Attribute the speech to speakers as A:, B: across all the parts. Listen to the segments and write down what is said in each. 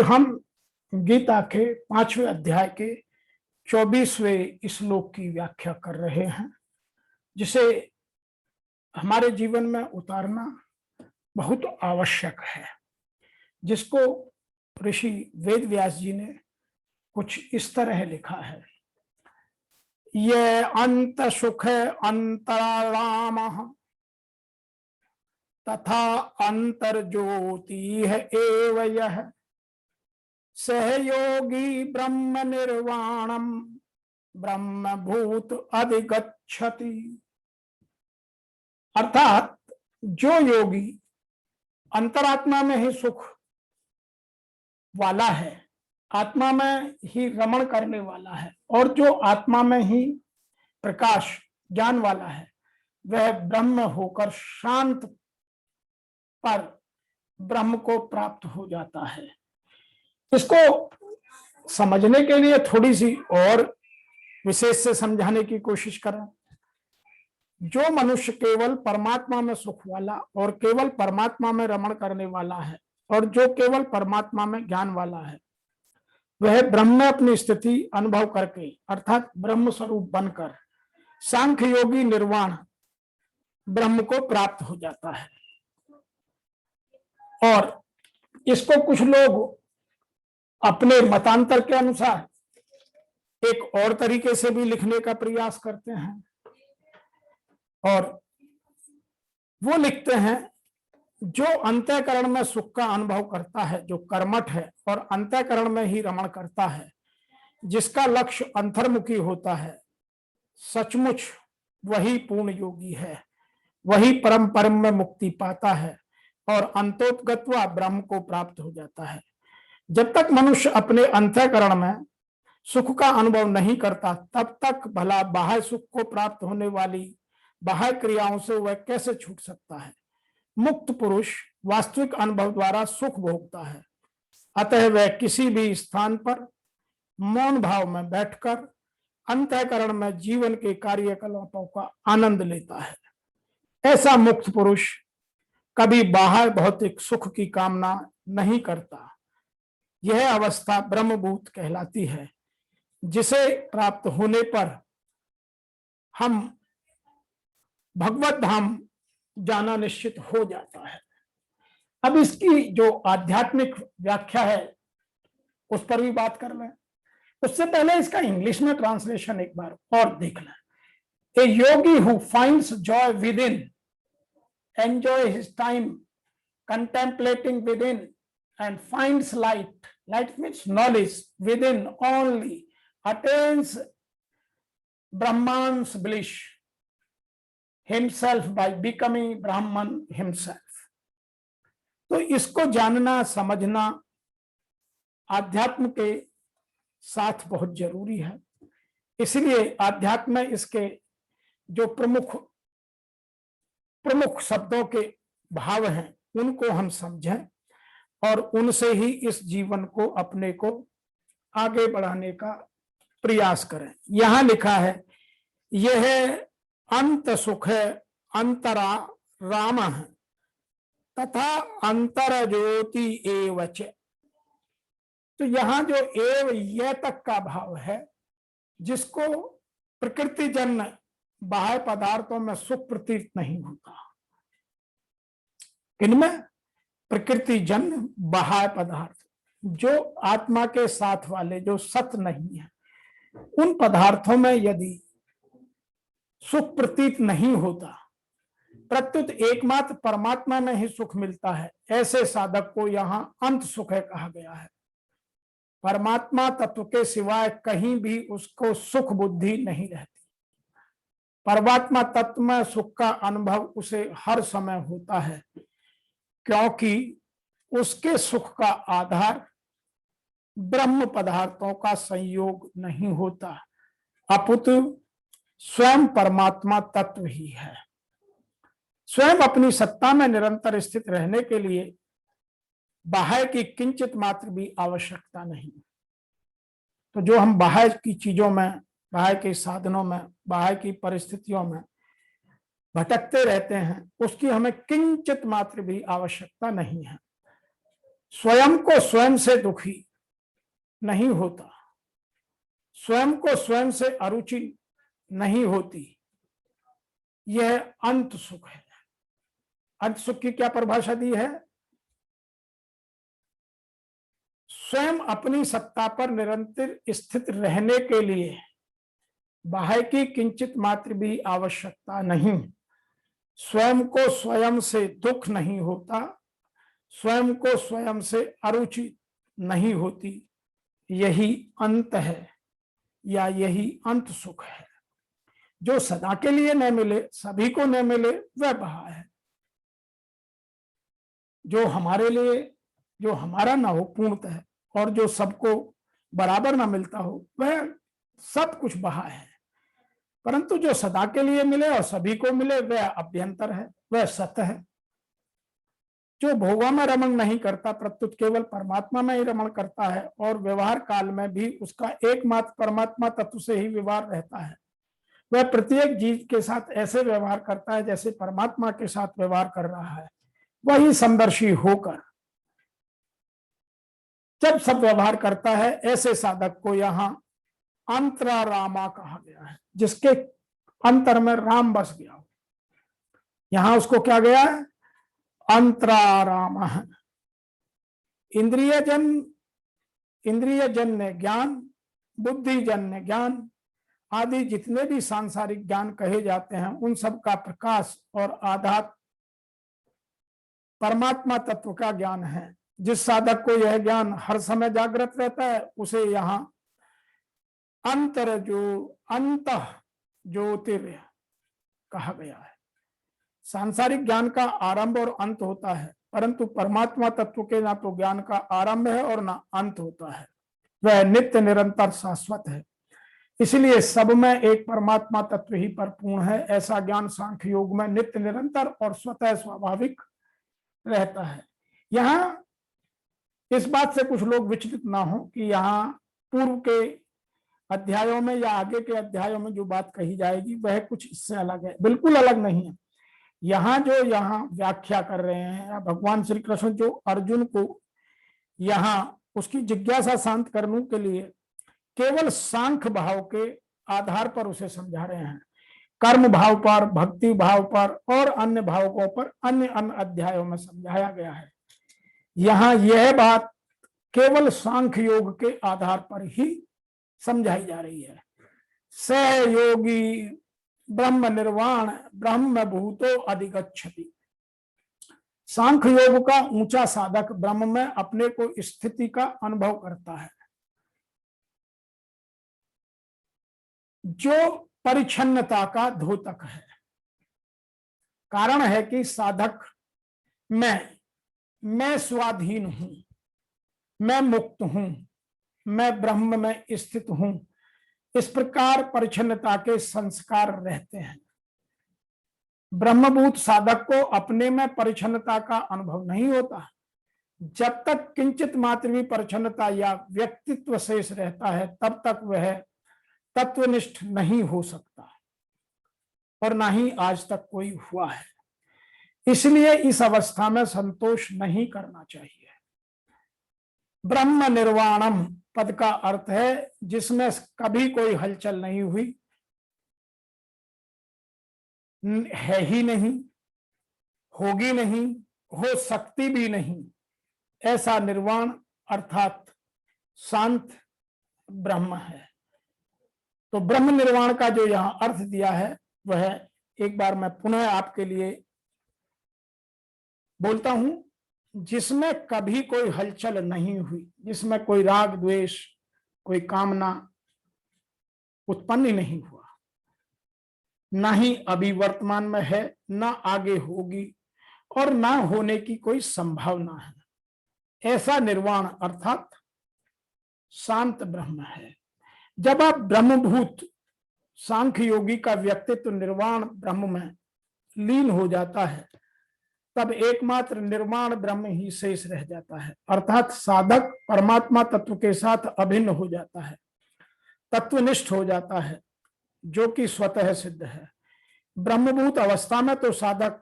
A: हम गीता के 5वें अध्याय के 24वें श्लोक की व्याख्या कर रहे हैं, जिसे हमारे जीवन में उतारना बहुत आवश्यक है, जिसको ऋषि वेद व्यास जी ने कुछ इस तरह लिखा है। ये अंत सुख अंतराराम तथा अंतर ज्योति एव यह सहयोगी ब्रह्म निर्वाणम ब्रह्म भूत अधिगच्छति। अर्थात जो योगी अंतरात्मा में ही सुख वाला है, आत्मा में ही रमण करने वाला है, और जो आत्मा में ही प्रकाश ज्ञान वाला है, वह ब्रह्म होकर शांत पर ब्रह्म को प्राप्त हो जाता है। इसको समझने के लिए थोड़ी सी और विशेष से समझाने की कोशिश करें। जो मनुष्य केवल परमात्मा में सुख वाला और केवल परमात्मा में रमण करने वाला है, और जो केवल परमात्मा में ज्ञान वाला है, वह ब्रह्म में अपनी स्थिति अनुभव करके अर्थात ब्रह्म स्वरूप बनकर सांख्य योगी निर्वाण ब्रह्म को प्राप्त हो जाता है। और इसको कुछ लोग अपने मतांतर के अनुसार एक और तरीके से भी लिखने का प्रयास करते हैं, और वो लिखते हैं जो अंतःकरण में सुख का अनुभव करता है, जो कर्मठ है और अंतःकरण में ही रमण करता है, जिसका लक्ष्य अंतर्मुखी होता है, सचमुच वही पूर्ण योगी है, वही परम परम में मुक्ति पाता है और अंतोत्गत्वा ब्रह्म को प्राप्त हो जाता है। जब तक मनुष्य अपने अंतःकरण में सुख का अनुभव नहीं करता, तब तक भला बाह्य सुख को प्राप्त होने वाली बाह्य क्रियाओं से वह कैसे छूट सकता है। मुक्त पुरुष वास्तविक अनुभव द्वारा सुख भोगता है, अतः वह किसी भी स्थान पर मौन भाव में बैठकर अंतःकरण में जीवन के कार्यकलापों का आनंद लेता है। ऐसा मुक्त पुरुष कभी बाहर भौतिक सुख की कामना नहीं करता। यह अवस्था ब्रह्मभूत कहलाती है, जिसे प्राप्त होने पर हम भगवत धाम जाना निश्चित हो जाता है। अब इसकी जो आध्यात्मिक व्याख्या है उस पर भी बात कर लें। उससे पहले इसका इंग्लिश में ट्रांसलेशन एक बार और देख लें। A yogi who finds joy within enjoy his time contemplating within and finds light. Light means knowledge within only, attains Brahman's bliss himself by becoming Brahman himself. तो इसको जानना समझना आध्यात्म के साथ बहुत जरूरी है। इसलिए आध्यात्म में इसके जो प्रमुख शब्दों के भाव हैं उनको हम समझें और उनसे ही इस जीवन को अपने को आगे बढ़ाने का प्रयास करें। यहां लिखा है, यह अंत सुख है अंतरा राम है तथा अंतर ज्योति एवच। तो यहां जो एव यह तक का भाव है, जिसको प्रकृति जन्य बाह्य पदार्थों में सुख प्रतीत नहीं होता। इनमें प्रकृति जन्य बाह्य पदार्थ जो आत्मा के साथ वाले, जो सत नहीं है, उन पदार्थों में यदि सुख प्रतीत नहीं होता, प्रत्युत एकमात्र परमात्मा में ही सुख मिलता है, ऐसे साधक को यहाँ अंत सुख है कहा गया है। परमात्मा तत्व के सिवाय कहीं भी उसको सुख बुद्धि नहीं रहती। परमात्मा तत्व में सुख का अनुभव उसे हर समय होता है, क्योंकि उसके सुख का आधार ब्रह्म पदार्थों का संयोग नहीं होता, अपितु स्वयं परमात्मा तत्व ही है। स्वयं अपनी सत्ता में निरंतर स्थित रहने के लिए बाह्य की किंचित मात्र भी आवश्यकता नहीं। तो जो हम बाह्य की चीजों में, बाह्य के साधनों में, बाह्य की परिस्थितियों में भटकते रहते हैं, उसकी हमें किंचित मात्र भी आवश्यकता नहीं है। स्वयं को स्वयं से दुखी नहीं होता, स्वयं को स्वयं से अरुचि नहीं होती, यह अंत सुख है। अंत सुख की क्या परिभाषा दी है? स्वयं अपनी सत्ता पर निरंतर स्थित रहने के लिए बाह्य की किंचित मात्र भी आवश्यकता नहीं, स्वयं को स्वयं से दुख नहीं होता, स्वयं को स्वयं से अरुचि नहीं होती, यही अंत है या यही अंत सुख है। जो सदा के लिए न मिले, सभी को न मिले, वह बाह्य है। जो हमारे लिए, जो हमारा ना हो पूर्णतः, और जो सबको बराबर ना मिलता हो, वह सब कुछ बाह्य है। परंतु जो सदा के लिए मिले और सभी को मिले, वह अभ्यंतर है, वह सत्य है। जो भोगों में रमण नहीं करता, प्रत्युत केवल परमात्मा में ही रमण करता है, और व्यवहार काल में भी उसका एकमात्र परमात्मा तत्व से ही व्यवहार रहता है, वह प्रत्येक जीव के साथ ऐसे व्यवहार करता है जैसे परमात्मा के साथ व्यवहार कर रहा है। वही समदर्शी होकर जब सब व्यवहार करता है, ऐसे साधक को यहाँ अंतरारामा कहा गया है, जिसके अंतर में राम बस गया हो। यहां उसको क्या गया है? अंतराराम। इंद्रिय जन्य ज्ञान, बुद्धि जन्य ज्ञान आदि जितने भी सांसारिक ज्ञान कहे जाते हैं, उन सब का प्रकाश और आधार परमात्मा तत्व का ज्ञान है। जिस साधक को यह ज्ञान हर समय जागृत रहता है, उसे यहाँ अंतर जो अंत ज्योतिर्य कहा गया है। सांसारिक ज्ञान का आरंभ और अंत होता है, परंतु परमात्मा तत्व के ना तो ज्ञान का आरंभ है और ना अंत होता है, वह नित्य निरंतर शाश्वत है। इसलिए सब में एक परमात्मा तत्व ही परिपूर्ण है। ऐसा ज्ञान सांख्य योग में नित्य निरंतर और स्वतः स्वाभाविक रहता है। यहाँ इस बात से कुछ लोग विचलित ना हो कि यहाँ पूर्व के अध्यायों में या आगे के अध्यायों में जो बात कही जाएगी वह कुछ इससे अलग है। बिल्कुल अलग नहीं है। यहाँ व्याख्या कर रहे हैं भगवान श्री कृष्ण, जो अर्जुन को यहाँ उसकी जिज्ञासा शांत करने के लिए केवल सांख्य भाव के आधार पर उसे समझा रहे हैं। कर्म भाव पर, भक्ति भाव पर और अन्य भावों पर अन्य अन्य अध्यायों में समझाया गया है। यहाँ यह बात केवल सांख्य योग के आधार पर ही समझाई जा रही है। स योगी ब्रह्म निर्वाण ब्रह्म भूतो अधिगच्छति। सांख्य योग का ऊंचा साधक ब्रह्म में अपने को स्थिति का अनुभव करता है, जो परिच्छन्नता का द्योतक है। कारण है कि साधक मैं स्वाधीन हूं, मैं मुक्त हूं, मैं ब्रह्म में स्थित हूं, इस प्रकार परिच्छन्नता के संस्कार रहते हैं। ब्रह्मभूत साधक को अपने में परिच्छन्नता का अनुभव नहीं होता। जब तक किंचित मात्र भी परिच्छन्नता या व्यक्तित्व शेष रहता है, तब तक वह तत्वनिष्ठ नहीं हो सकता, और ना ही आज तक कोई हुआ है। इसलिए इस अवस्था में संतोष नहीं करना चाहिए। ब्रह्म निर्वाणम पद का अर्थ है जिसमें कभी कोई हलचल नहीं हुई, है ही नहीं, होगी नहीं, हो सकती भी नहीं, ऐसा निर्वाण अर्थात शांत ब्रह्म है। तो ब्रह्म निर्वाण का जो यहां अर्थ दिया है वह एक बार मैं पुनः आपके लिए बोलता हूं, जिसमें कभी कोई हलचल नहीं हुई, जिसमें कोई राग द्वेष, कोई कामना उत्पन्न नहीं हुआ, ना ही अभी वर्तमान में है, ना आगे होगी, और ना होने की कोई संभावना है। ऐसा निर्वाण अर्थात शांत ब्रह्म है। जब आप ब्रह्मभूत सांख्य योगी का व्यक्तित्व निर्वाण ब्रह्म में लीन हो जाता है, तब एकमात्र निर्वाण ब्रह्म ही शेष रह जाता है। अर्थात साधक परमात्मा तत्व के साथ अभिन्न हो जाता है, तत्वनिष्ठ हो जाता है, जो कि स्वतः सिद्ध है। ब्रह्मभूत अवस्था में तो साधक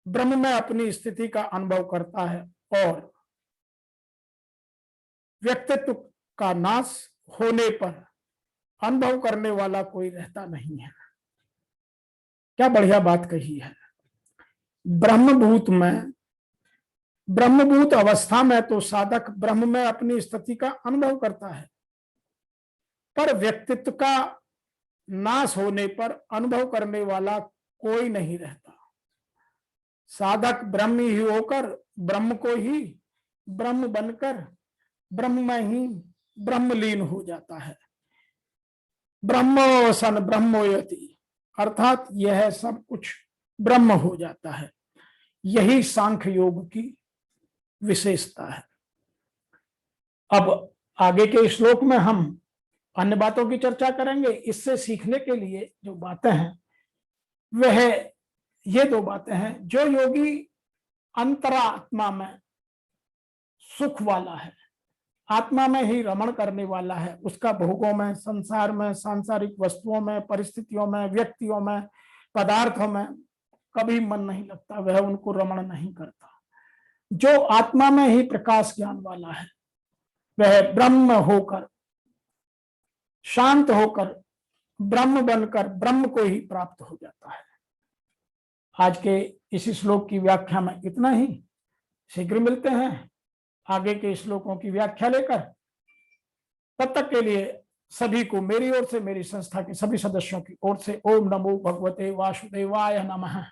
A: ब्रह्म में अपनी स्थिति का अनुभव करता है और व्यक्तित्व का नाश होने पर अनुभव करने वाला कोई रहता नहीं है। क्या बढ़िया बात कही है। ब्रह्मभूत अवस्था में तो साधक ब्रह्म में अपनी स्थिति का अनुभव करता है, पर व्यक्तित्व का नाश होने पर अनुभव करने वाला कोई नहीं रहता। साधक ब्रह्म ही होकर ब्रह्म को ही ब्रह्म बनकर ब्रह्म में ही ब्रह्मलीन हो जाता है। ब्रह्मो सन ब्रह्मोयति, अर्थात यह सब कुछ ब्रह्म हो जाता है। यही सांख्य योग की विशेषता है। अब आगे के श्लोक में हम अन्य बातों की चर्चा करेंगे। इससे सीखने के लिए जो बातें हैं वह ये दो बातें हैं। जो योगी अंतरात्मा में सुख वाला है, आत्मा में ही रमण करने वाला है, उसका भोगों में, संसार में, सांसारिक वस्तुओं में, परिस्थितियों में, व्यक्तियों में, पदार्थों में कभी मन नहीं लगता, वह उनको रमण नहीं करता। जो आत्मा में ही प्रकाश ज्ञान वाला है वह ब्रह्म होकर, शांत होकर, ब्रह्म बनकर ब्रह्म को ही प्राप्त हो जाता है। आज के इसी श्लोक की व्याख्या में इतना ही। शीघ्र मिलते हैं आगे के श्लोकों की व्याख्या लेकर। तब तक के लिए सभी को मेरी ओर से, मेरी संस्था के सभी सदस्यों की ओर से ओम नमो भगवते वासुदेवाय नमः।